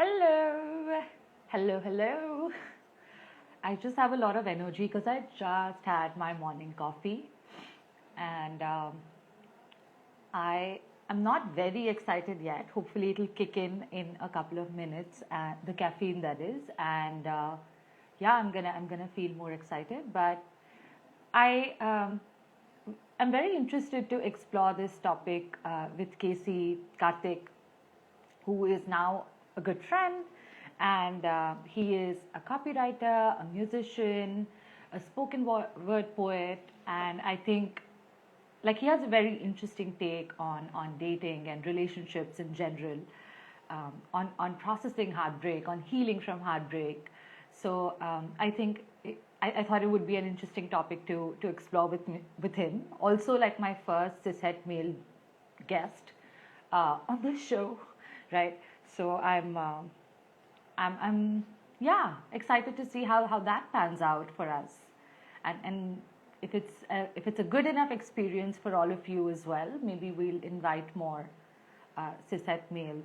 Hello. Hello. I just have a lot of energy because I just had my morning coffee and I am not very excited yet. Hopefully it'll kick in a couple of minutes, the caffeine that is, and yeah, I'm gonna feel more excited. But I'm very interested to explore this topic with Casey Karthik, who is now a good friend, and he is a copywriter, a musician, a spoken word poet, and I think like he has a very interesting take on dating and relationships in general, on processing heartbreak, on healing from heartbreak. So I think I thought it would be an interesting topic to explore with him. Also, like my first cishet male guest on this show, right? So I'm excited to see how that pans out for us, and if it's a good enough experience for all of you as well, maybe we'll invite more cishet males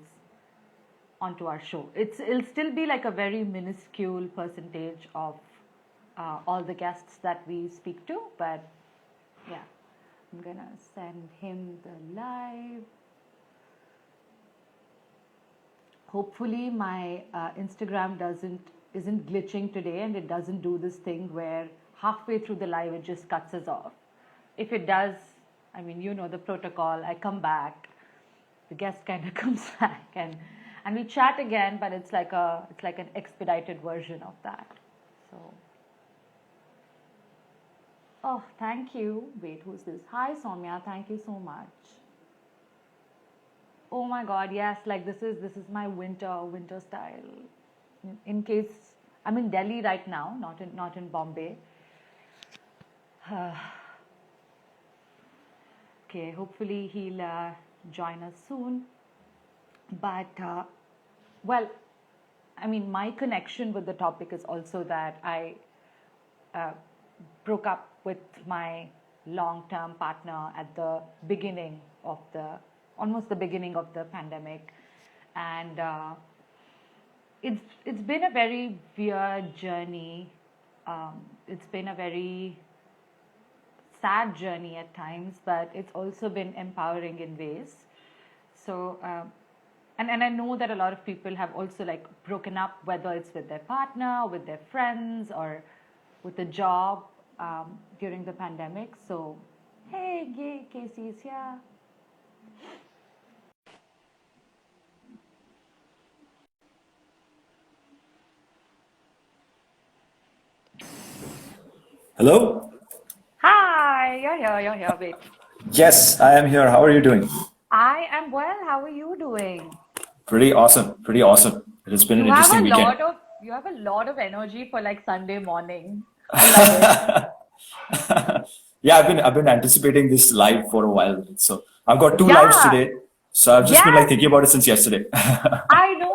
onto our show. It'll still be like a very minuscule percentage of all the guests that we speak to, but yeah, I'm gonna send him the live. Hopefully my Instagram isn't glitching today and it doesn't do this thing where halfway through the live it just cuts us off. If it does, I mean, you know the protocol. I come back, the guest kind of comes back, and we chat again, but it's like an expedited version of that. So, oh, thank you. Wait, who's this? Hi, Soumya. Thank you so much. Oh my God, yes, like this is my winter style. In case I'm in Delhi right now, not in Bombay. Okay, hopefully he'll join us soon. But well, I mean, my connection with the topic is also that I broke up with my long-term partner at the beginning of almost the beginning of the pandemic, and it's been a very weird journey. It's been a very sad journey at times, but it's also been empowering in ways. So and I know that a lot of people have also like broken up, whether it's with their partner, with their friends, or with a job during the pandemic. So hey, Casey's here. Hello? Hi, you're here, wait. Yes, I am here. How are you doing? I am well, how are you doing? Pretty awesome. It has been an interesting weekend. You have a lot of energy for like Sunday morning. I love it. Yeah, I've been anticipating this live for a while. So I've got two lives today. So I've just been like thinking about it since yesterday. I know.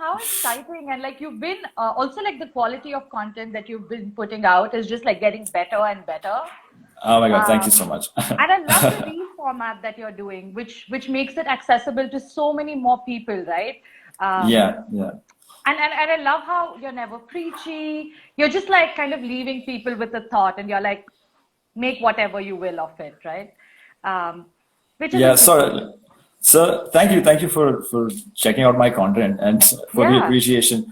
How exciting. And like you've been also like the quality of content that you've been putting out is just like getting better and better. Oh my God, thank you so much. And I love the reel format that you're doing, which makes it accessible to so many more people, right? Yeah. And I love how you're never preachy. You're just like kind of leaving people with a thought, and you're like, make whatever you will of it, right? Which is So thank you for checking out my content and for the appreciation.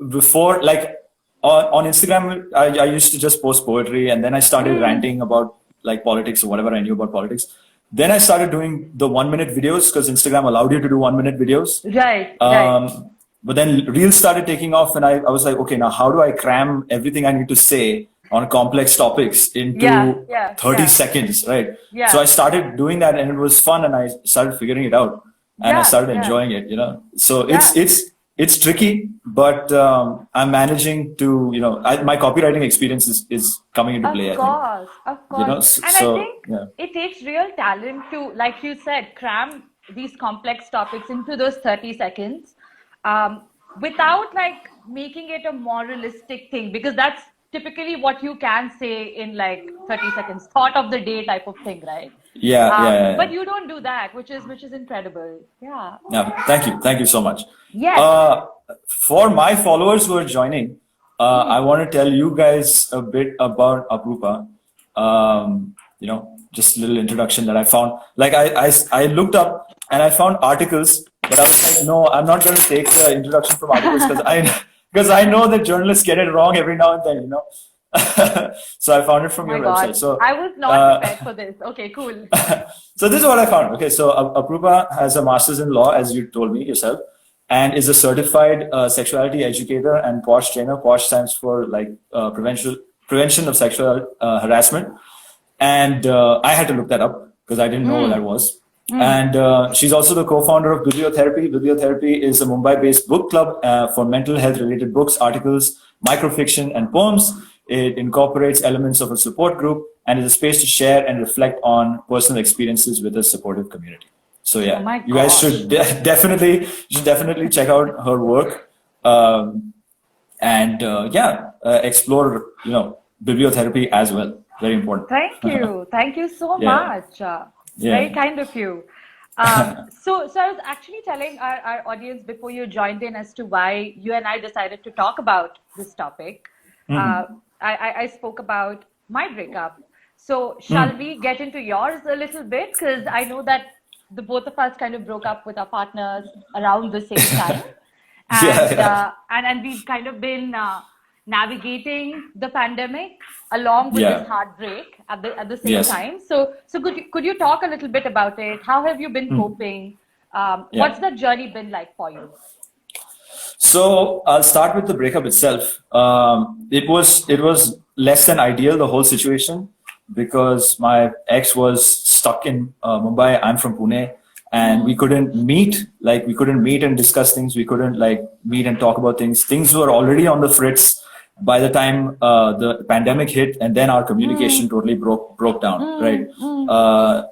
Before, like on Instagram, I used to just post poetry, and then I started ranting about like politics or whatever I knew about politics. Then I started doing the 1-minute videos because Instagram allowed you to do 1-minute videos. Right. But then Reels started taking off, and I was like, okay, now how do I cram everything I need to say on complex topics into 30 seconds, right? So I started doing that, and it was fun, and I started figuring it out, and I started enjoying it, you know. So it's tricky, but I'm managing to, you know, my copywriting experience is coming into play. Of course. You know, I think it takes real talent to, like you said, cram these complex topics into those 30 seconds without like making it a moralistic thing, because that's typically what you can say in like 30 seconds, thought of the day type of thing, right? Yeah. But you don't do that, which is incredible. Yeah. Thank you so much. Yes. For my followers who are joining, I want to tell you guys a bit about Aprupa. Just a little introduction that I found. Like I looked up and I found articles, but I was like, no, I'm not going to take the introduction from articles because I know that journalists get it wrong every now and then, So I found it from your website. So I was not prepared for this. Okay, cool. So this is what I found. Okay, so Aprupa has a master's in law, as you told me yourself, and is a certified sexuality educator and POSH trainer. POSH stands for like prevention of sexual harassment. And I had to look that up because I didn't know what that was. And she's also the co-founder of Bibliotherapy. Bibliotherapy is a Mumbai-based book club for mental health-related books, articles, microfiction, and poems. It incorporates elements of a support group and is a space to share and reflect on personal experiences with a supportive community. So yeah, you guys should definitely check out her work and explore bibliotherapy as well. Very important. Thank you so much. Very kind of you. So I was actually telling our audience before you joined in as to why you and I decided to talk about this topic. I spoke about my breakup. So shall we get into yours a little bit? Because I know that the both of us kind of broke up with our partners around the same time. And we've kind of been navigating the pandemic along with this heartbreak at the same time. So could you talk a little bit about it? How have you been coping? What's that journey been like for you? So I'll start with the breakup itself. It was less than ideal, the whole situation, because my ex was stuck in Mumbai. I'm from Pune, and we couldn't meet. Like we couldn't meet and discuss things. We couldn't like meet and talk about things. Things were already on the fritz by the time the pandemic hit, and then our communication totally broke down. Right.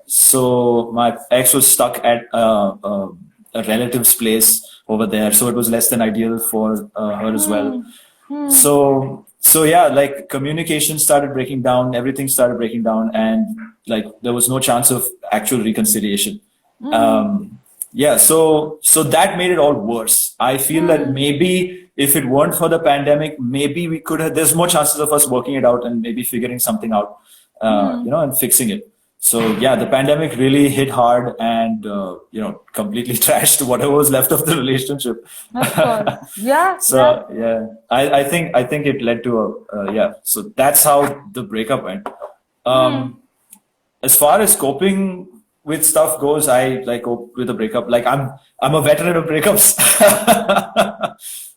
So my ex was stuck at a relative's place over there, so it was less than ideal for her as well. So yeah, like communication started breaking down, everything started breaking down, and like there was no chance of actual reconciliation. So that made it all worse. I feel that maybe if it weren't for the pandemic, maybe we could have, there's more chances of us working it out and maybe figuring something out, and fixing it. So yeah, the pandemic really hit hard and, completely trashed whatever was left of the relationship. Of course. Yeah. I think it led to so that's how the breakup went. As far as coping with stuff goes, I like cope with a breakup. Like I'm a veteran of breakups.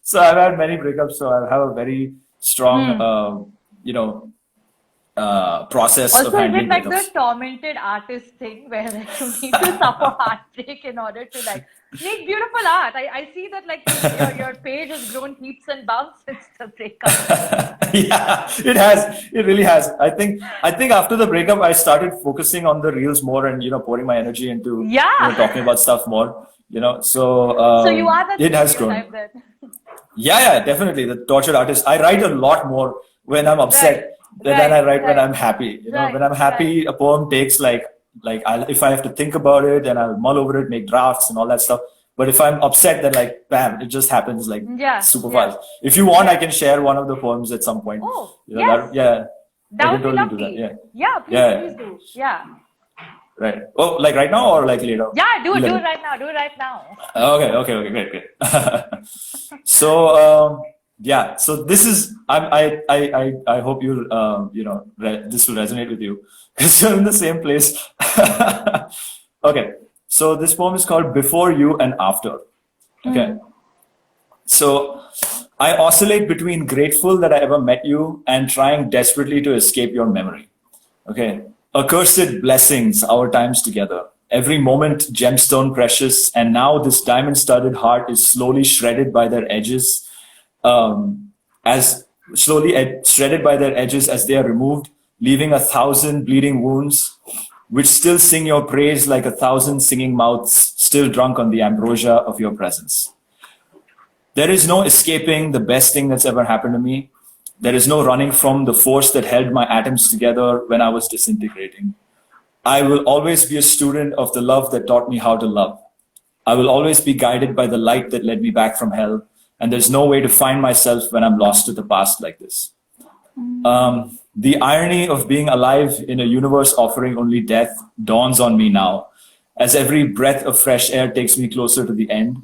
So I've had many breakups. So I have a very strong, process also, of handling is it like breakups. the tormented artist thing where like you need to suffer heartbreak in order to like make beautiful art? I see that like your page has grown leaps and bounds since the breakup. Yeah, it has. It really has. I think after the breakup, I started focusing on the reels more and pouring my energy into talking about stuff more. So you are that it has grown. Then. Yeah, definitely the tortured artist. I write a lot more when I'm upset. Then I write when I'm happy. When I'm happy, a poem takes if I have to think about it, then I'll mull over it, make drafts and all that stuff. But if I'm upset, then like bam, it just happens super fast. If you want, I can share one of the poems at some point. Oh, that would be lovely. Please do. Yeah. Right. Oh, like right now or like later? Yeah, do it right now. Do it right now. Okay, great. So. So this is I hope you'll this will resonate with you because you're in the same place. Okay, so this poem is called Before You and After. Okay, so I oscillate between grateful that I ever met you and trying desperately to escape your memory. Okay, accursed blessings, our times together. Every moment gemstone precious, and now this diamond-studded heart is slowly shredded by their edges. As slowly shredded by their edges as they are removed, leaving 1,000 bleeding wounds, which still sing your praise like 1,000 singing mouths, still drunk on the ambrosia of your presence. There is no escaping the best thing that's ever happened to me. There is no running from the force that held my atoms together when I was disintegrating. I will always be a student of the love that taught me how to love. I will always be guided by the light that led me back from hell. And there's no way to find myself when I'm lost to the past like this. The irony of being alive in a universe offering only death dawns on me now. As every breath of fresh air takes me closer to the end,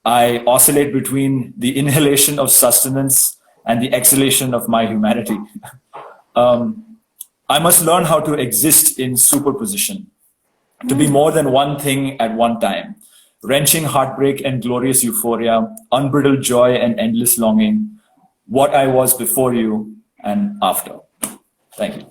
I oscillate between the inhalation of sustenance and the exhalation of my humanity. I must learn how to exist in superposition, to be more than one thing at one time. Wrenching heartbreak and glorious euphoria, unbridled joy and endless longing, what I was before you and after. Thank you.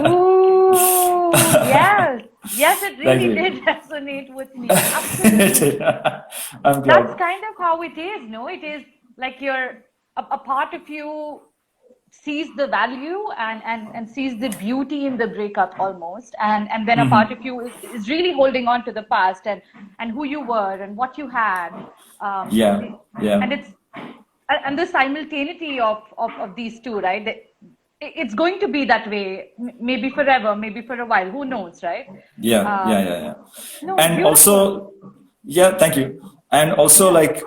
Ooh, yes. Yes, it really did resonate with me. Absolutely. I'm glad. That's kind of how it is, no? It is like a part of you sees the value and sees the beauty in the breakup almost. And then a part of you is really holding on to the past and who you were and what you had. And it's and the simultaneity of these two, right? It's going to be that way, maybe forever, maybe for a while, who knows, right? Yeah. No, and beautiful. Also, thank you. And also, like,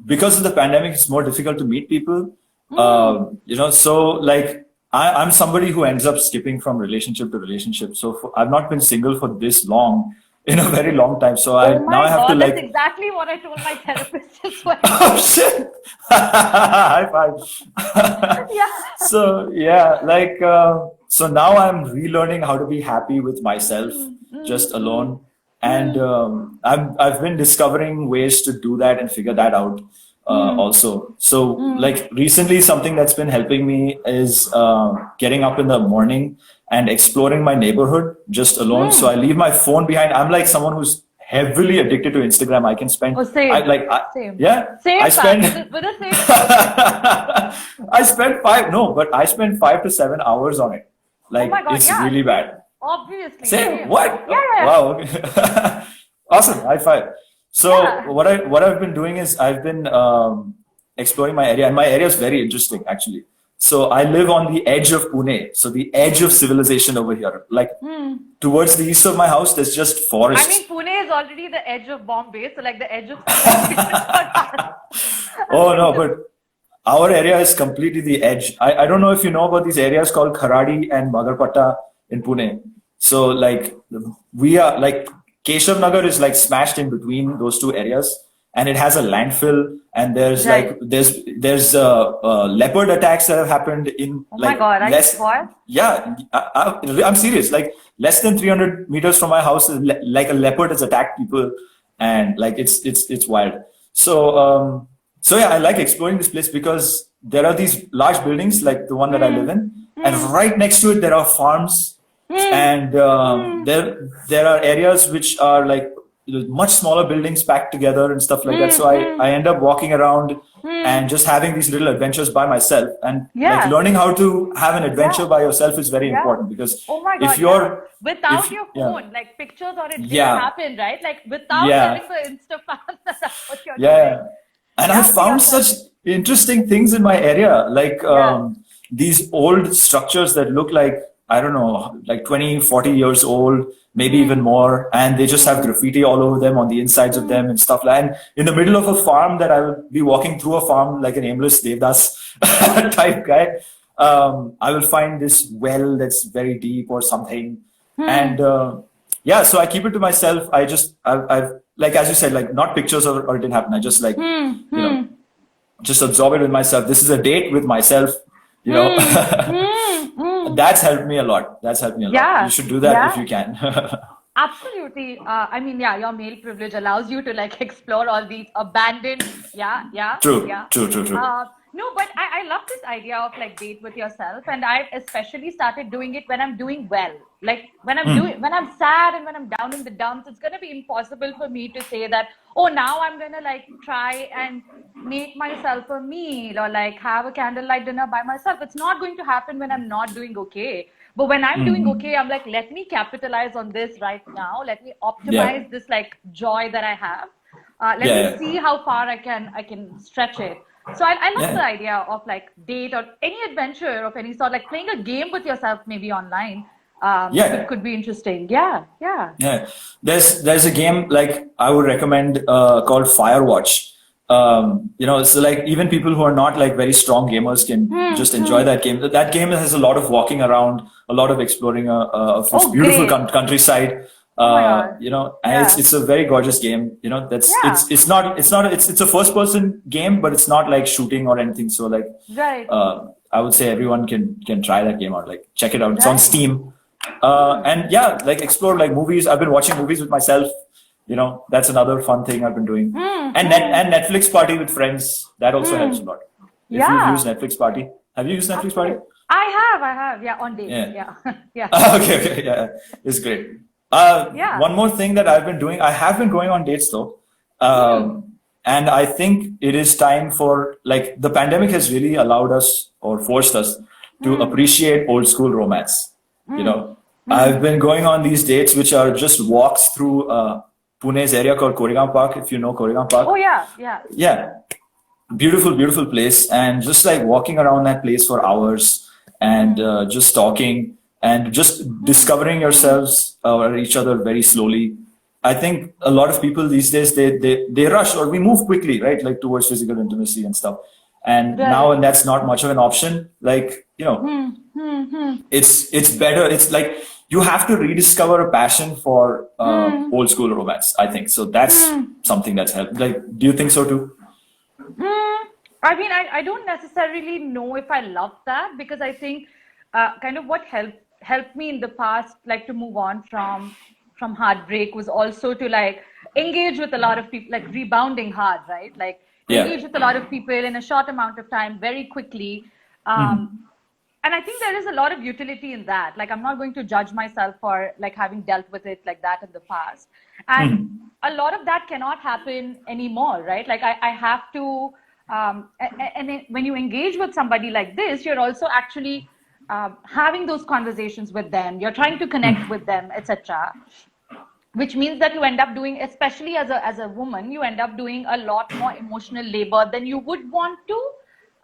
because of the pandemic, it's more difficult to meet people. So like, I'm somebody who ends up skipping from relationship to relationship. So I've not been single for this long, in a very long time. So now I have to like. That's exactly what I told my therapist as well. Oh shit! High five. So so now I'm relearning how to be happy with myself, just alone, and I've been discovering ways to do that and figure that out also. So like recently, something that's been helping me is getting up in the morning and exploring my neighborhood just alone. So I leave my phone behind. I'm like someone who's heavily addicted to Instagram. I can spend. Same. Same. Yeah. Same. I spend. With the same. I spend 5 to 7 hours on it. Like, oh my God, it's really bad. Obviously. Same. What? Yeah. Wow. Okay. Awesome. High five. So what I've been doing is I've been exploring my area, and my area is very interesting actually. So I live on the edge of Pune, so the edge of civilization over here. Like towards the east of my house, there's just forests. I mean, Pune is already the edge of Bombay, so like the edge of. Oh no, but our area is completely the edge. I don't know if you know about these areas called Kharadi and Magarpatta in Pune. So like we are like Keshav Nagar is like smashed in between those two areas. And it has a landfill, and there's there's leopard attacks that have happened in my God, I'm serious. Like less than 300 meters from my house, like a leopard has attacked people, and like it's wild. So I like exploring this place because there are these large buildings like the one that I live in, and right next to it there are farms, and there are areas which are like much smaller buildings packed together and stuff like that. So I end up walking around and just having these little adventures by myself, and like learning how to have an adventure by yourself is very important because if you're without your phone, like pictures or it didn't happen, right? Like without having the Instagram, that's what you're doing. And I found such interesting things in my area, like these old structures that look like, I don't know, like 20, 40 years old, maybe even more. And they just have graffiti all over them on the insides of them and stuff like that. And in the middle of a farm that I will be walking through a farm like an aimless Devdas type guy, I will find this well that's very deep or something. And so I keep it to myself. I've like, as you said, like not pictures or it didn't happen. I just like, you know, just absorb it with myself. This is a date with myself, you know. That's helped me a lot. You should do that if you can. Absolutely. I mean, your male privilege allows you to like explore all these abandoned. True. No, but I love this idea of like date with yourself, and I've especially started doing it when I'm doing well. Like when I'm sad and when I'm down in the dumps, it's gonna be impossible for me to say that, oh, now I'm gonna like try and make myself a meal or like have a candlelight dinner by myself. It's not going to happen when I'm not doing okay. But when I'm doing okay, I'm like, let me capitalize on this right now. Let me optimize this like joy that I have. Let me see how far I can stretch it. So I love the idea of like date or any adventure of any sort, like playing a game with yourself maybe online. Could be interesting. Yeah. There's a game like I would recommend called Firewatch. So like even people who are not like very strong gamers can just enjoy that game. That game has a lot of walking around, a lot of exploring a beautiful countryside. It's a very gorgeous game. It's a first person game, but it's not like shooting or anything. So like I would say everyone can try that game out. Like check it out. It's on Steam. Like explore like movies. I've been watching movies with myself. That's another fun thing I've been doing. And Netflix party with friends, that also helps a lot. If you've used Netflix party. Have you used Netflix party? I have. Yeah, on dates. Yeah. Okay. Yeah, it's great. One more thing that I've been doing, I have been going on dates though. And I think it is time for, like, the pandemic has really allowed us or forced us to appreciate old school romance. I've been going on these dates, which are just walks through Pune's area called Koregaon Park, if you know Koregaon Park. Oh, yeah. Yeah. Beautiful place. And just like walking around that place for hours and just talking and just discovering yourselves or each other very slowly. I think a lot of people these days, they rush or we move quickly, right? Like towards physical intimacy and stuff. And now and that's not much of an option. Like, it's better. It's like you have to rediscover a passion for old school romance, I think. So that's something that's helped. Like, do you think so too? I mean, I don't necessarily know if I love that, because I think kind of what helped me in the past, like to move on from heartbreak, was also to like engage with a lot of people, like rebounding hard, right? Like engage with a lot of people in a short amount of time, very quickly. And I think there is a lot of utility in that. Like, I'm not going to judge myself for like having dealt with it like that in the past. And a lot of that cannot happen anymore, right? Like I have to, and when you engage with somebody like this, you're also actually having those conversations with them. You're trying to connect with them, etc. Which means that you end up doing, especially as a woman, you end up doing a lot more emotional labor than you would want to.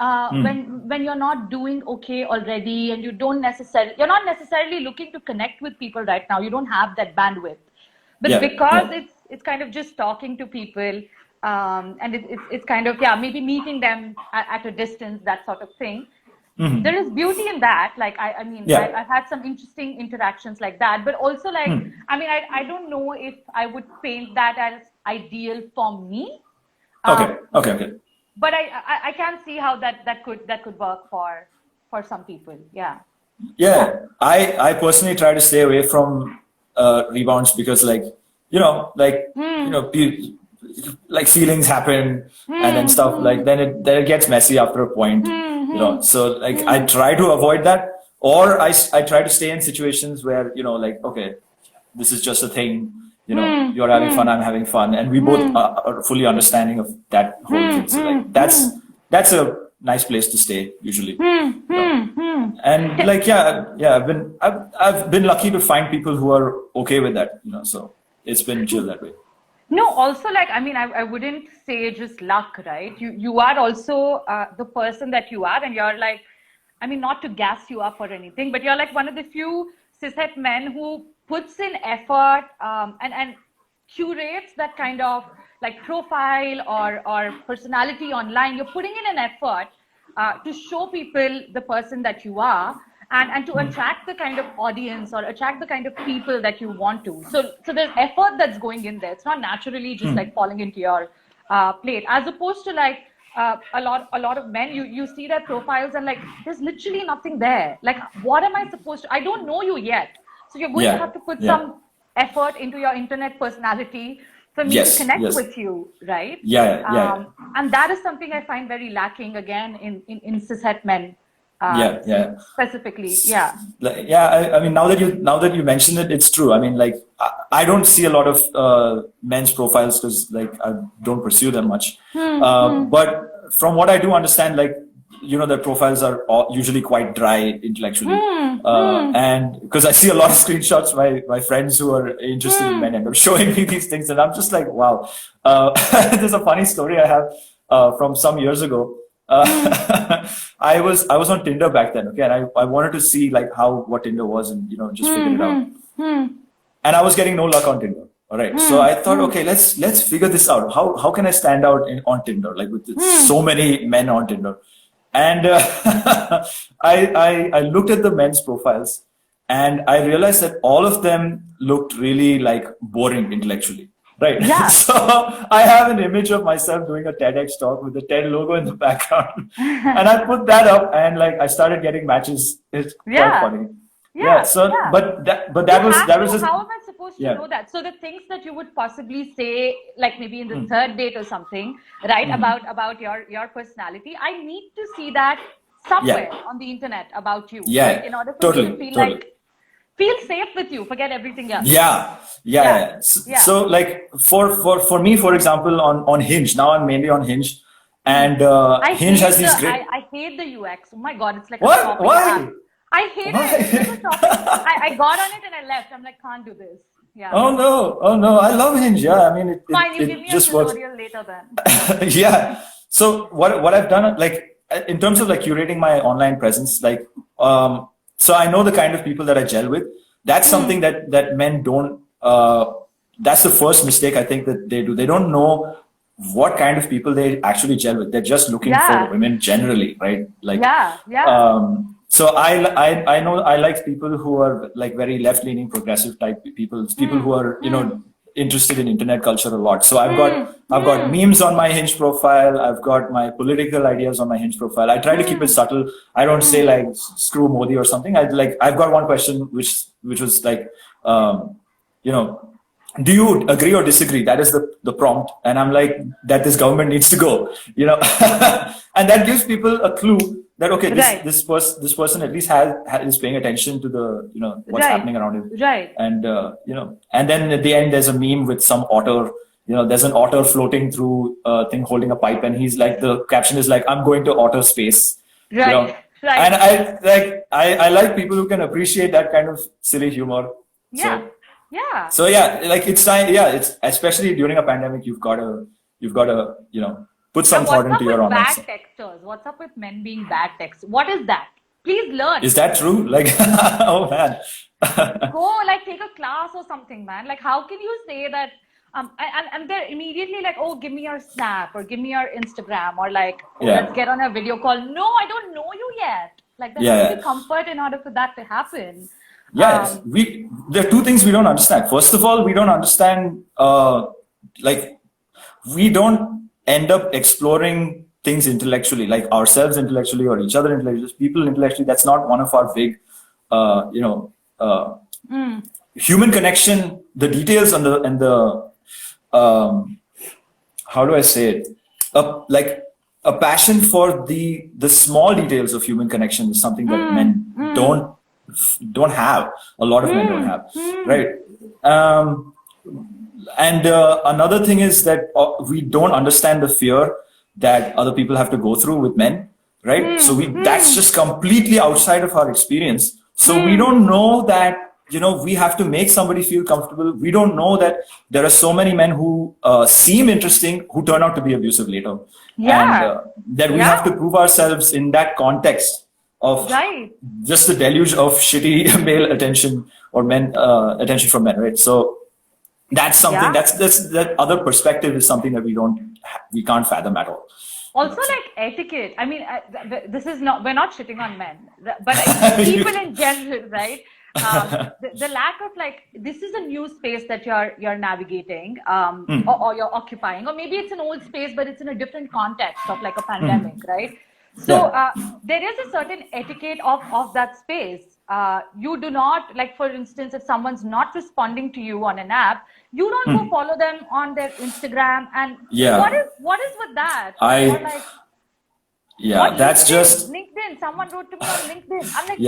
When you're not doing okay already, and you're not necessarily looking to connect with people right now. You don't have that bandwidth, but because it's kind of just talking to people, and it's kind of maybe meeting them at a distance, that sort of thing. There is beauty in that. Like I mean, I've had some interesting interactions like that, but also like I mean, I don't know if I would paint that as ideal for me. Okay. But I can see how that could work for some people. I personally try to stay away from rebounds, because like like feelings happen and then stuff, like then it gets messy after a point. So like I try to avoid that, or I try to stay in situations where like, okay, this is just a thing. You're having fun, I'm having fun, and we both are fully understanding of that whole thing. So like that's a nice place to stay usually. And like I've been lucky to find people who are okay with that. So it's been chill that way. No, also like I mean, I wouldn't say just luck, right? You are also the person that you are, and you're like, I mean, not to gas you up or anything, but you're like one of the few cishet men who puts in effort and curates that kind of like profile or personality online. You're putting in an effort to show people the person that you are, and to attract the kind of audience or attract the kind of people that you want to. So there's effort that's going in there. It's not naturally just like falling into your plate, as opposed to like a lot of men, you see their profiles and like there's literally nothing there. Like, what am I supposed to? I don't know you yet. So you're going to have to put some effort into your internet personality for me to connect with you, right? And that is something I find very lacking again in cishet men. Specifically. I mean, now that you mention it, it's true. I mean, like I don't see a lot of men's profiles because like I don't pursue them much. But from what I do understand, like their profiles are usually quite dry intellectually. And because I see a lot of screenshots, my friends who are interested in men end up showing me these things, and I'm just like, wow. There's a funny story I have from some years ago. I was on Tinder back then, okay, and I wanted to see like what Tinder was, and just figure it out. And I was getting no luck on Tinder. All right, so I thought, okay, let's figure this out. How can I stand out on Tinder, like with so many men on Tinder? And I looked at the men's profiles, and I realized that all of them looked really like boring intellectually. Right. Yeah. So I have an image of myself doing a TEDx talk with the TED logo in the background, and I put that up, and like I started getting matches. It's quite funny. Yeah. So, but that was just. How am I supposed to know that? So the things that you would possibly say, like maybe in the third date or something, right? About your personality, I need to see that somewhere on the internet about you. Yeah. Right? In order for me to feel safe with you, forget everything else. Yeah. So like for me, for example, on Hinge, now I'm mainly on Hinge, and Hinge has these great. I hate the UX. Oh my god, it's like what? A shopping Why? app. I hate it. I got on it and I left. I'm like, can't do this. Yeah. Oh no! I love Hinge. Yeah, I mean Fine, you it give me just a works. tutorial later then. Yeah. So what I've done, like in terms of like curating my online presence, like so I know the kind of people that I gel with. That's something that men don't. That's the first mistake I think that they do. They don't know what kind of people they actually gel with. They're just looking for women generally, right? Like so I know I like people who are like very left-leaning, progressive type people who are interested in internet culture a lot. So I've got memes on my Hinge profile. I've got my political ideas on my Hinge profile. I try to keep it subtle. I don't say like screw Modi or something. I've got one question which was like do you agree or disagree? That is the prompt, and I'm like that this government needs to go, and that gives people a clue that okay, this person at least is paying attention to the what's happening around him, right? And and then at the end there's a meme with some otter, there's an otter floating through a thing holding a pipe, and he's like, the caption is like, I'm going to outer space, right? And I like people who can appreciate that kind of silly humor. So like it's especially during a pandemic, you've got to put some thought into your online stuff. Bad texters? What's up with men being bad texters? What is that? Please learn. Is that true? Like, oh man. Go like take a class or something, man. Like how can you say that? And they're immediately like, oh, give me your Snap or give me your Instagram or like, let's get on a video call. No, I don't know you yet. Like there's no comfort in order for that to happen. Yes, there are two things we don't understand. First of all, we don't understand, we don't end up exploring things intellectually, like ourselves intellectually or each other intellectually, people intellectually. That's not one of our big, human connection. The details and the how do I say it? A passion for the small details of human connection is something that men don't have. A lot of men don't have, right? And another thing is that we don't understand the fear that other people have to go through with men, right? So that's just completely outside of our experience. So we don't know that we have to make somebody feel comfortable. We don't know that there are so many men who seem interesting who turn out to be abusive later, and that we have to prove ourselves in that context of just the deluge of shitty male attention or men attention from men, right? So that's something that other perspective is something that we can't fathom at all. Also, like etiquette. I mean, this is not, we're not shitting on men, but people in general, right? The lack of like, this is a new space that you're navigating or you're occupying, or maybe it's an old space, but it's in a different context of like a pandemic, right? So there is a certain etiquette of that space. You do not, like for instance, if someone's not responding to you on an app, you don't go follow them on their Instagram. And what is with that? That's just LinkedIn. Someone wrote to me on LinkedIn. I'm like,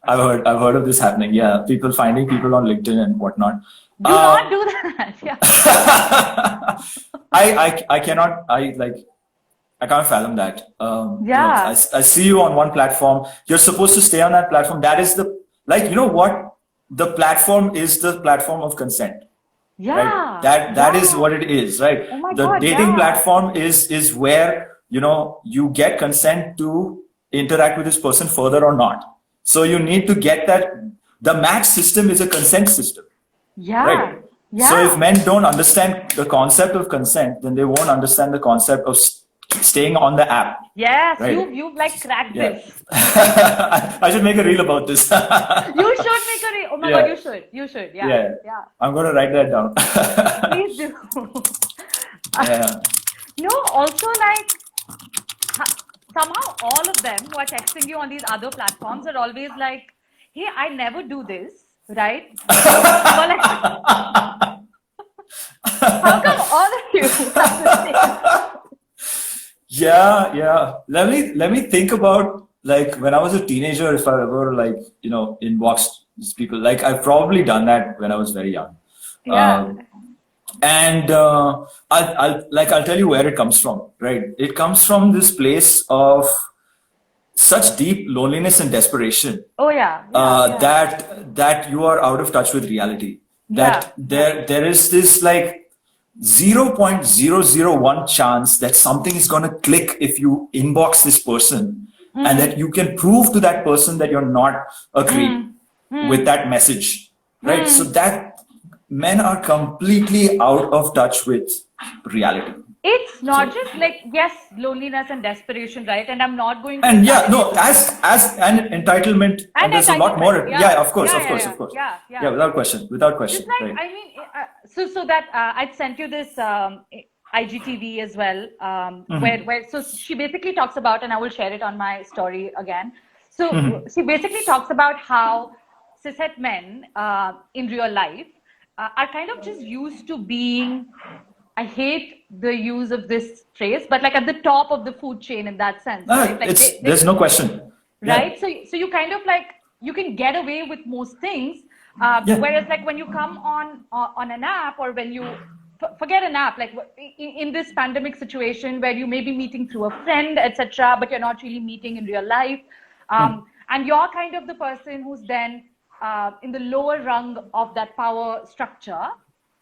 I've heard of this happening. Yeah, people finding people on LinkedIn and whatnot. Do not do that. I can't fathom that. I see you on one platform. You're supposed to stay on that platform. That is the platform is the platform of consent. Yeah. Right? That is what it is, right? Oh my God, dating platform is where you get consent to interact with this person further or not. So you need to get that. The match system is a consent system. Yeah. Right? Yeah. So if men don't understand the concept of consent, then they won't understand the concept of staying on the app. Yes, right? you've like cracked this. I should make a reel about this. You should make a reel. Oh my God, you should. Yeah. I'm going to write that down. Please do. Yeah. No, also like somehow all of them who are texting you on these other platforms are always like, hey, I never do this, right? But like, how come all of you have the same? Yeah. Let me think about like when I was a teenager, if I ever like, inboxed these people. Like I've probably done that when I was very young. Yeah. And I'll tell you where it comes from, right? It comes from this place of such deep loneliness and desperation. Oh yeah. That you are out of touch with reality. That there is this like 0.001 chance that something is going to click if you inbox this person, and that you can prove to that person that you're not agreeing with that message, right? So that men are completely out of touch with reality. It's not just like, yes, loneliness and desperation, right? And I'm not going to... And as an entitlement, and there's a lot more. Yeah, of course. Yeah, without question. Just like, right. I mean, so that I'd sent you this IGTV as well, where so she basically talks about, and I will share it on my story again. So she basically talks about how cishet men in real life are kind of just used to being, I hate the use of this phrase, but like at the top of the food chain in that sense. Right? Like there's no question. Right? Yeah. So you kind of like, you can get away with most things. Whereas like when you come on an app, or when you, forget an app, like in this pandemic situation where you may be meeting through a friend, etc., but you're not really meeting in real life. And you're kind of the person who's then in the lower rung of that power structure,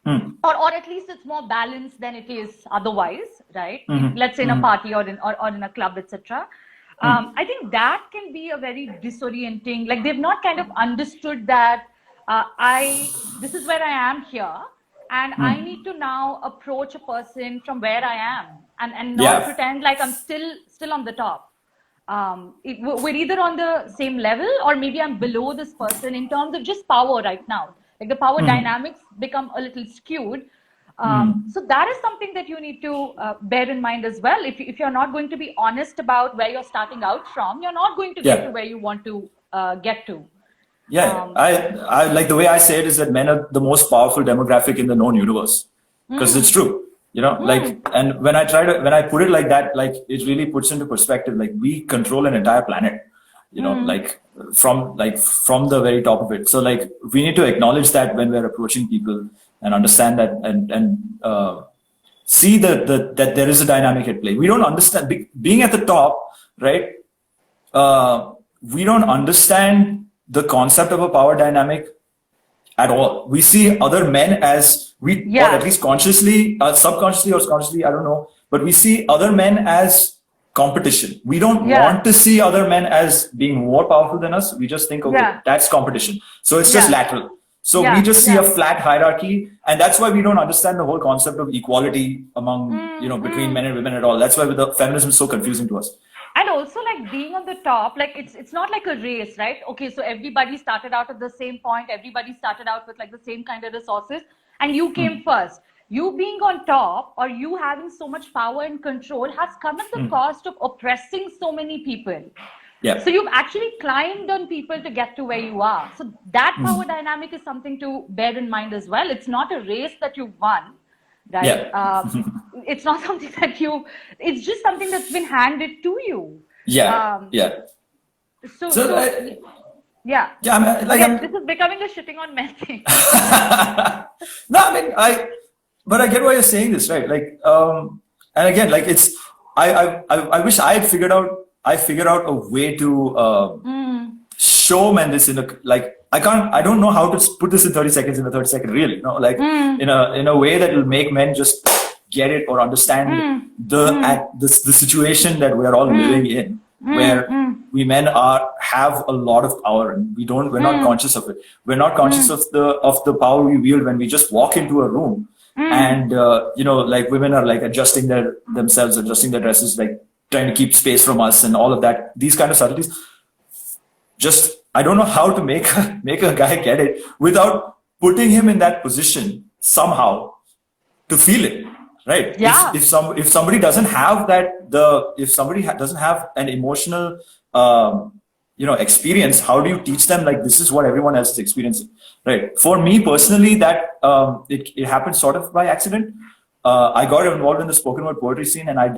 or at least it's more balanced than it is otherwise, right? Let's say in a party or in a club, etc. I think that can be a very disorienting, like they've not kind of understood that this is where I am here, and I need to now approach a person from where I am, and not pretend like I'm still on the top. We're either on the same level, or maybe I'm below this person in terms of just power right now. Like the power dynamics become a little skewed. So that is something that you need to bear in mind as well. If you're not going to be honest about where you're starting out from, you're not going to get to where you want to get to. Yeah, I like the way I say it is that men are the most powerful demographic in the known universe, because it's true. Like, and when I put it like that, like it really puts into perspective, like we control an entire planet, like from the very top of it. So like we need to acknowledge that when we're approaching people, and understand that, and see that there is a dynamic at play. We don't understand being at the top, right? We don't understand the concept of a power dynamic at all. We see other men as or at least consciously, subconsciously or consciously, I don't know, but we see other men as competition. We don't want to see other men as being more powerful than us. We just think, okay, that's competition. So it's just lateral. So we just see a flat hierarchy, and that's why we don't understand the whole concept of equality among, between men and women at all. That's why the feminism is so confusing to us. And also like being on the top, like it's not like a race, right? Okay, so everybody started out at the same point. Everybody started out with like the same kind of resources, and you came first. You being on top, or you having so much power and control, has come at the cost of oppressing so many people. Yeah. So you've actually climbed on people to get to where you are. So that power dynamic is something to bear in mind as well. It's not a race that you've won, right? Yeah. It's not something that it's just something that's been handed to you. Yeah. So Yeah, I mean, this is becoming a shitting on men thing. No, I mean, but I get why you're saying this, right? Like, and again, like I wish I figured out a way to show men this I don't know how to put this in 30 seconds in a 30-second reel, like in a way that will make men just get it or understand the situation that we are all living in, where we men have a lot of power, and we're not conscious of it. We're not conscious of the power we wield when we just walk into a room and like women are like adjusting themselves, adjusting their dresses, like trying to keep space from us and all of that. These kind of subtleties. Just I don't know how to make a guy get it without putting him in that position somehow to feel it, right? Yeah. If somebody doesn't have doesn't have an emotional experience, how do you teach them like this is what everyone else is experiencing, right? For me personally, that it happened sort of by accident. I got involved in the spoken word poetry scene, and I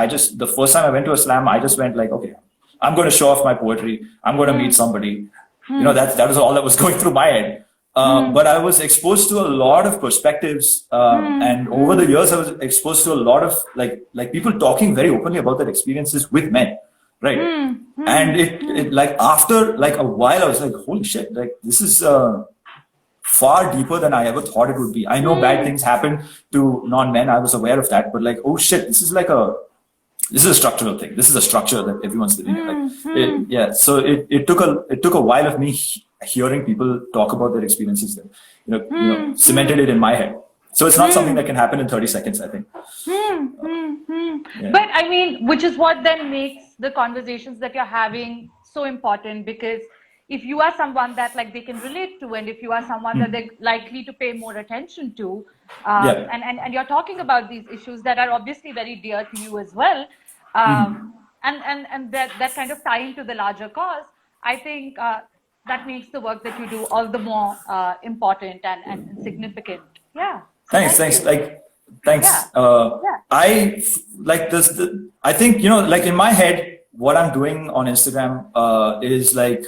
just the first time I went to a slam, I just went like, okay, I'm going to show off my poetry. I'm going to meet somebody. That was all that was going through my head. But I was exposed to a lot of perspectives, and over the years, I was exposed to a lot of like people talking very openly about their experiences with men, right? And it like after like a while, I was like, holy shit, like this is far deeper than I ever thought it would be. I know bad things happen to non-men. I was aware of that, but like, oh shit, this is a structural thing. This is a structure that everyone's living in. Like, so it took a while of me hearing people talk about their experiences that cemented it in my head. So it's not something that can happen in 30 seconds, I think. But I mean, which is what then makes the conversations that you're having so important, because if you are someone that like they can relate to, and if you are someone that they're likely to pay more attention to, and you're talking about these issues that are obviously very dear to you as well, and that kind of tie into the larger cause, I think that makes the work that you do all the more important and significant. Yeah. Thanks. Thanks. I like this. I think, like in my head, what I'm doing on Instagram is like,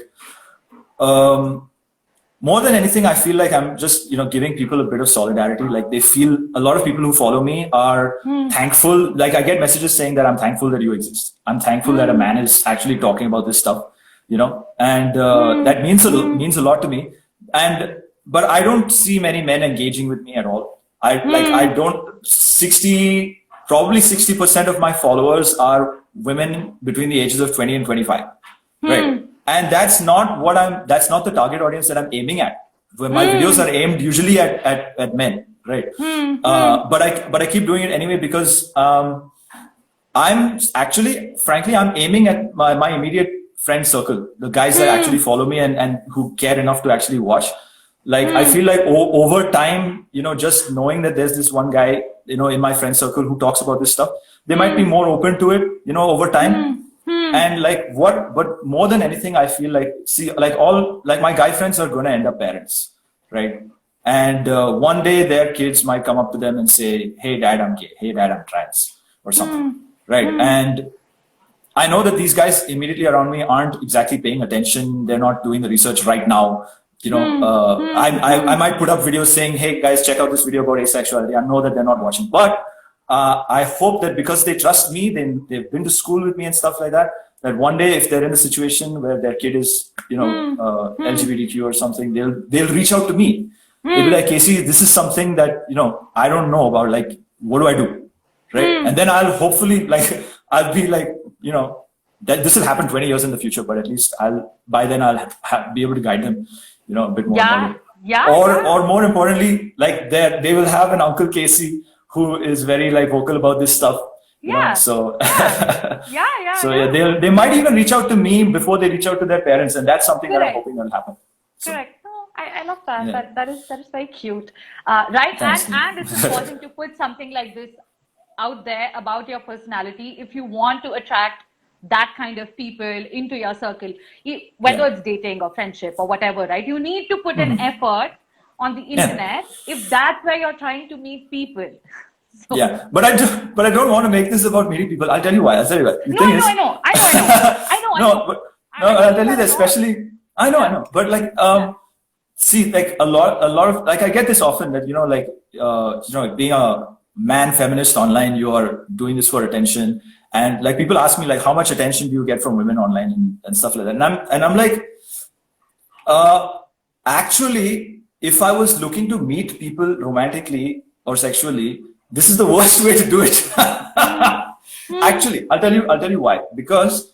more than anything, I feel like I'm just, giving people a bit of solidarity. Like a lot of people who follow me are thankful. Like I get messages saying that I'm thankful that you exist. I'm thankful that a man is actually talking about this stuff, and that means a lot to me. But I don't see many men engaging with me at all. Probably 60% of my followers are women between the ages of 20 and 25, right? And that's not the target audience that I'm aiming at. When my videos are aimed usually at men, right? But I keep doing it anyway because I'm aiming at my immediate friend circle, the guys that actually follow me and who care enough to actually watch. Like I feel like over time, just knowing that there's this one guy, in my friend circle who talks about this stuff, they might be more open to it, over time. And but more than anything, I feel like, my guy friends are going to end up parents, right? And one day their kids might come up to them and say, hey dad, I'm gay. Hey dad, I'm trans, or something, right? And I know that these guys immediately around me aren't exactly paying attention. They're not doing the research right now. I might put up videos saying, hey guys, check out this video about asexuality. I know that they're not watching, but I hope that because they trust me, they've been to school with me and stuff like that, that one day if they're in a situation where their kid is, LGBTQ or something, they'll reach out to me. They'll be like, Casey, this is something that, I don't know about, like, what do I do? Right. And then I'll hopefully I'll be like, that this will happen 20 years in the future, but at least by then I'll be able to guide them, a bit more. Or more importantly, like they will have an Uncle Casey who is very vocal about this stuff. So they might even reach out to me before they reach out to their parents, and that's something that I'm hoping will happen. Correct. No, I love that. Yeah. That is very cute. Right. And it's important to put something like this out there about your personality if you want to attract that kind of people into your circle, whether it's dating or friendship or whatever, right? You need to put an effort on the internet if that's where you're trying to meet people. So, but I don't want to make this about meeting people. I'll tell you why. I know. I'll tell you this, especially I know. But see, a lot of I get this often that being a man feminist online, you are doing this for attention, and people ask me how much attention do you get from women online and stuff like that, and I'm like, actually, if I was looking to meet people romantically or sexually, this is the worst way to do it. Actually, I'll tell you why. Because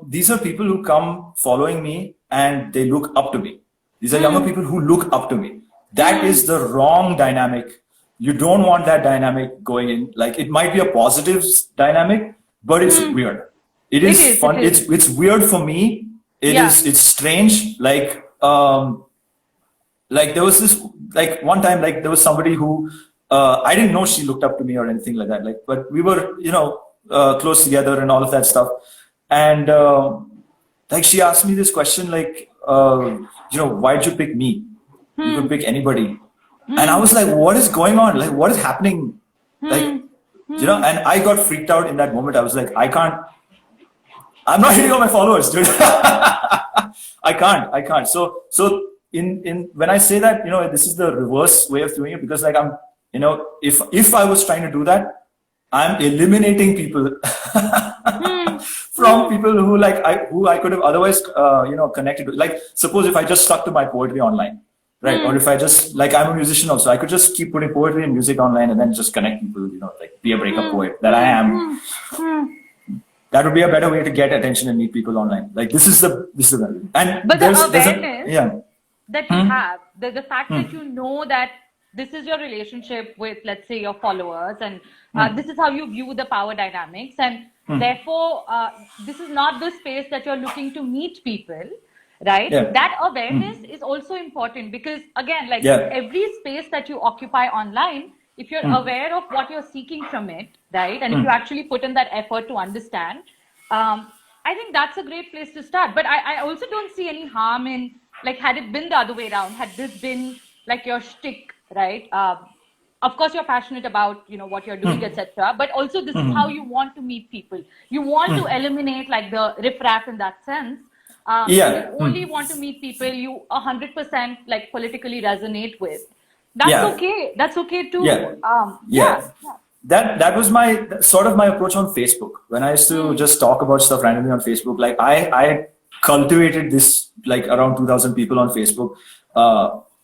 these are people who come following me and they look up to me. These are younger people who look up to me. That is the wrong dynamic. You don't want that dynamic going in. Like, it might be a positive dynamic, but it's weird. It is fun. It's weird for me. It's strange. Like there was this, like one time, like there was somebody who, I didn't know she looked up to me or anything like that. Like, but we were, close together and all of that stuff. And like she asked me this question, like, why'd you pick me? You could pick anybody. And I was like, what is going on? Like, what is happening? Like, and I got freaked out in that moment. I was like, I'm not hitting on my followers, dude. I can't. So when I say that, this is the reverse way of doing it, because like if I was trying to do that, I'm eliminating people from people who I could have otherwise, connected with. Like, suppose if I just stuck to my poetry online, right? Or if I just, like, I'm a musician also, I could just keep putting poetry and music online and then just connect people, like be a breakup poet that I am. That would be a better way to get attention and meet people online. Like, this is the and but the awareness that you have, the fact that you know that this is your relationship with, let's say, your followers, and this is how you view the power dynamics, and therefore this is not the space that you're looking to meet people, right? That awareness is also important, because again, like every space that you occupy online, if you're aware of what you're seeking from it, right, and if you actually put in that effort to understand, I think that's a great place to start. But I also don't see any harm in, like, had it been the other way around, had this been like your shtick, right? Of course, you're passionate about, what you're doing, etc. But also, this is how you want to meet people. You want to eliminate, like, the riffraff in that sense. You only want to meet people you 100% like politically resonate with. That's okay. That's okay too. That was my sort of my approach on Facebook. When I used to just talk about stuff randomly on Facebook, like I cultivated this, like, around 2,000 people on Facebook,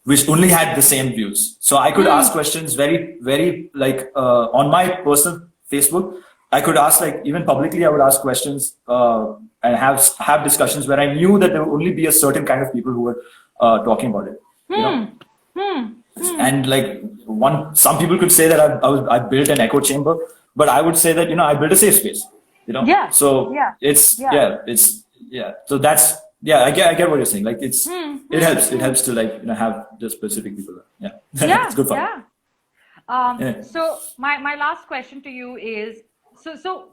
which only had the same views. So I could ask questions very, very, like, on my personal Facebook, I could ask, like, even publicly, I would ask questions and have discussions where I knew that there would only be a certain kind of people who were talking about it. And like some people could say that I built an echo chamber, but I would say that, I built a safe space, So so that's, I get what you're saying. Like, it helps to, like, have the specific people. It's good fun. So my last question to you is, so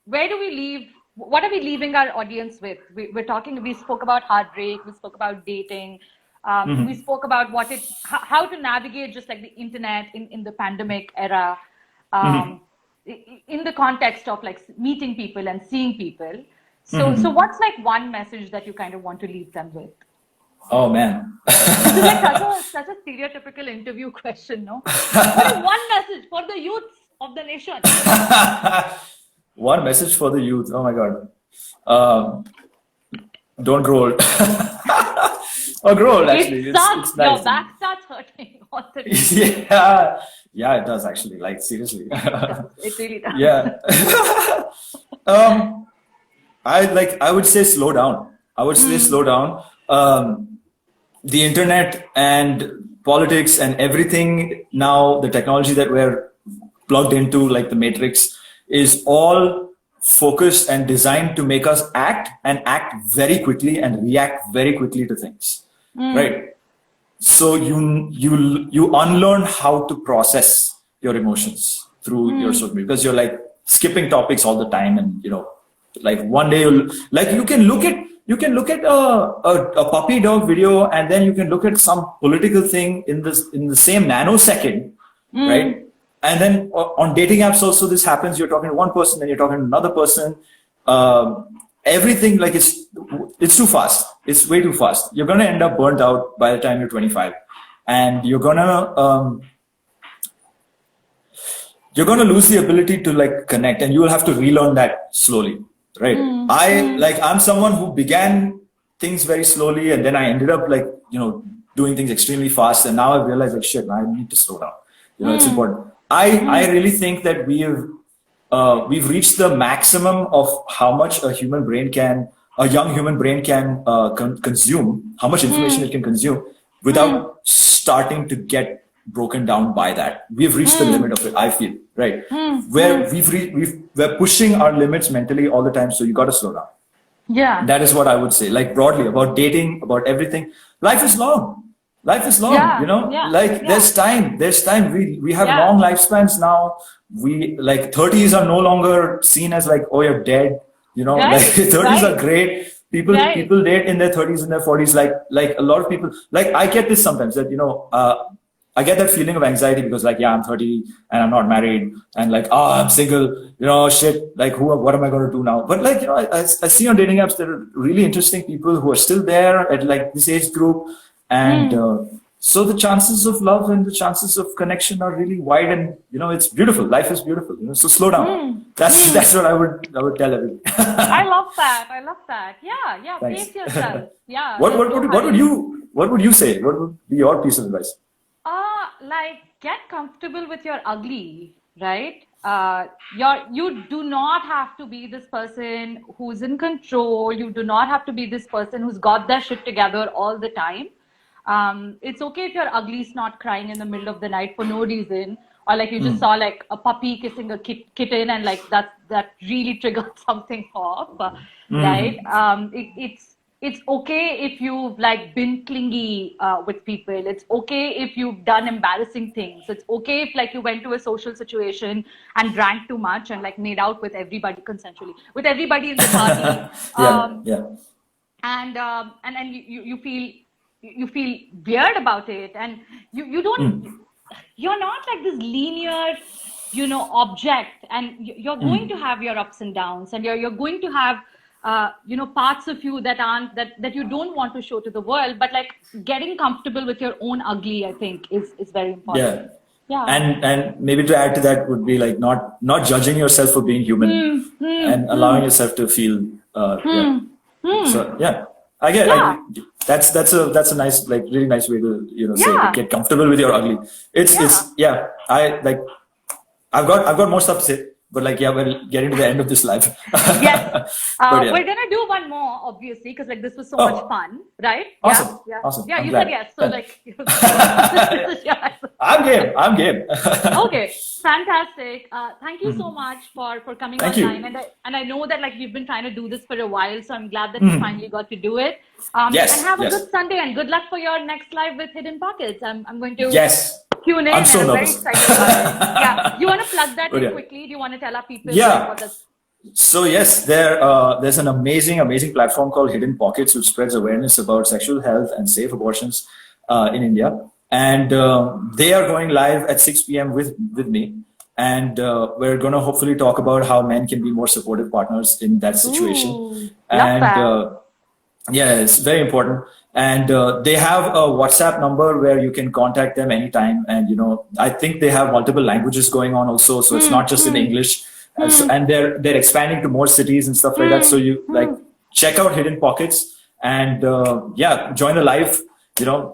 where do we leave? What are we leaving our audience with? We spoke about heartbreak, we spoke about dating, we spoke about how to navigate just like the internet in the pandemic era, in the context of like meeting people and seeing people. So what's like one message that you kind of want to leave them with? Oh man, this is like such a stereotypical interview question, no? What is one message for the youth of the nation? One message for the youth. Oh my God. Don't grow old. Or grow old, actually. It sucks. It's nice. Your back starts hurting all the time. Yeah, it does, actually. Like, seriously. It really does. I would say slow down. Slow down. The internet and politics and everything now, the technology that we're plugged into, like the Matrix, is all focused and designed to make us act very quickly and react very quickly to things, right? So you unlearn how to process your emotions through your social media, because you're like skipping topics all the time, and like one day you can look at a puppy dog video, and then you can look at some political thing in the same nanosecond, right? And then on dating apps also this happens. You're talking to one person, then you're talking to another person. Everything, like, it's too fast. It's way too fast. You're going to end up burnt out by the time you're 25. And you're going to lose the ability to, like, connect, and you will have to relearn that slowly, right? I'm someone who began things very slowly, and then I ended up, like, doing things extremely fast. And now I've realized, like, shit, I need to slow down. It's important. I really think that we've reached the maximum of how much a young human brain can consume, how much information it can consume without starting to get broken down by that. We've reached the limit of it, I feel, right? Where we're pushing our limits mentally all the time, so you got to slow down. Yeah. That is what I would say, like broadly, about dating, about everything. Life is long. Life is long, you know, there's time. We have long lifespans now. We like 30s are no longer seen as like, oh, you're dead. You know, like 30s are great. People date in their 30s and their 40s. Like a lot of people, like I get this sometimes that, you know, I get that feeling of anxiety because like, yeah, I'm 30 and I'm not married and like, oh, I'm single, you know, shit, like what am I going to do now? But like, you know, I see on dating apps, there are really interesting people who are still there at like this age group. And so the chances of love and the chances of connection are really wide, and you know, it's beautiful. Life is beautiful, you know, so slow down. That's what I would tell everyone. I love that. Yeah. Pace yourself. Yeah. What would you say? What would be your piece of advice? Like, get comfortable with your ugly, right? You do not have to be this person who's in control. You do not have to be this person who's got their shit together all the time. It's okay if your ugly's not crying in the middle of the night for no reason, or like you just saw like a puppy kissing a kitten and like that really triggered something off, right? It's okay if you've like been clingy with people. It's okay if you've done embarrassing things. It's okay if like you went to a social situation and drank too much and like made out with everybody consensually, with everybody in the party. And then you feel weird about it, and you don't you're not like this linear, you know, object, and you're going to have your ups and downs, and you're going to have you know, parts of you that you don't want to show to the world, but like getting comfortable with your own ugly, I think is very important. Yeah. And maybe to add to that would be like not judging yourself for being human and allowing yourself to feel so yeah, I get that's a nice, like really nice way to, you know, say get comfortable with your ugly. I've got more stuff to say, but like, yeah, we're getting to the end of this live. Yes. We're gonna do one more, obviously, because like this was so much fun, right? Awesome. Yeah. Awesome. Yeah, I'm you glad. said yes, so like I'm game. Okay, fantastic. Thank you so much for coming online. And I know that like you've been trying to do this for a while, so I'm glad that you finally got to do it. And have a good Sunday, and good luck for your next live with Hidden Pockets. I'm going to tune in. I'm so and I'm nervous. very excited about it. Yeah, you want to plug that in quickly? Do you want to tell our people? So yes, there's an amazing platform called Hidden Pockets, which spreads awareness about sexual health and safe abortions in India. And they are going live at 6 p.m. with me. And we're going to hopefully talk about how men can be more supportive partners in that situation. Yeah, it's very important. And they have a WhatsApp number where you can contact them anytime. And, you know, I think they have multiple languages going on also. So it's not just in English. And they're expanding to more cities and stuff like that. So you like check out Hidden Pockets and join the live, you know,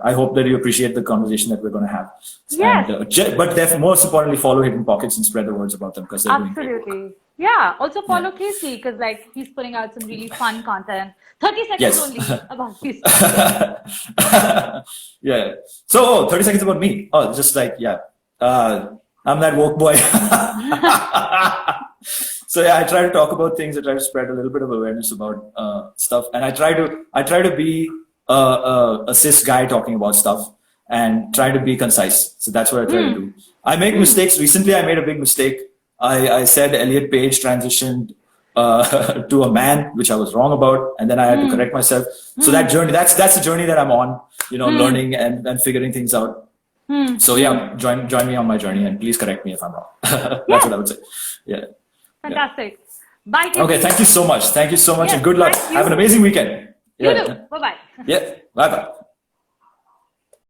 I hope that you appreciate the conversation that we're going to have. Yes. And, but most importantly, follow Hidden Pockets and spread the words about them, because they're doing great. Yeah. Also follow Casey, because like he's putting out some really fun content. 30 seconds only about Casey. Yeah. So 30 seconds about me. Oh, just like, I'm that woke boy. So yeah, I try to talk about things. I try to spread a little bit of awareness about stuff, and I try to be a cis guy talking about stuff and try to be concise. So that's what I try to do. I make mistakes. Recently, I made a big mistake. I said Elliot Page transitioned to a man, which I was wrong about, and then I had to correct myself. So that journey, that's the journey that I'm on. You know, learning and figuring things out. So yeah, join me on my journey, and please correct me if I'm wrong. That's what I would say. Yeah. Fantastic. Bye. Okay, thank you so much. And good luck. Have an amazing weekend. You too. Bye-bye. Yeah. Bye-bye.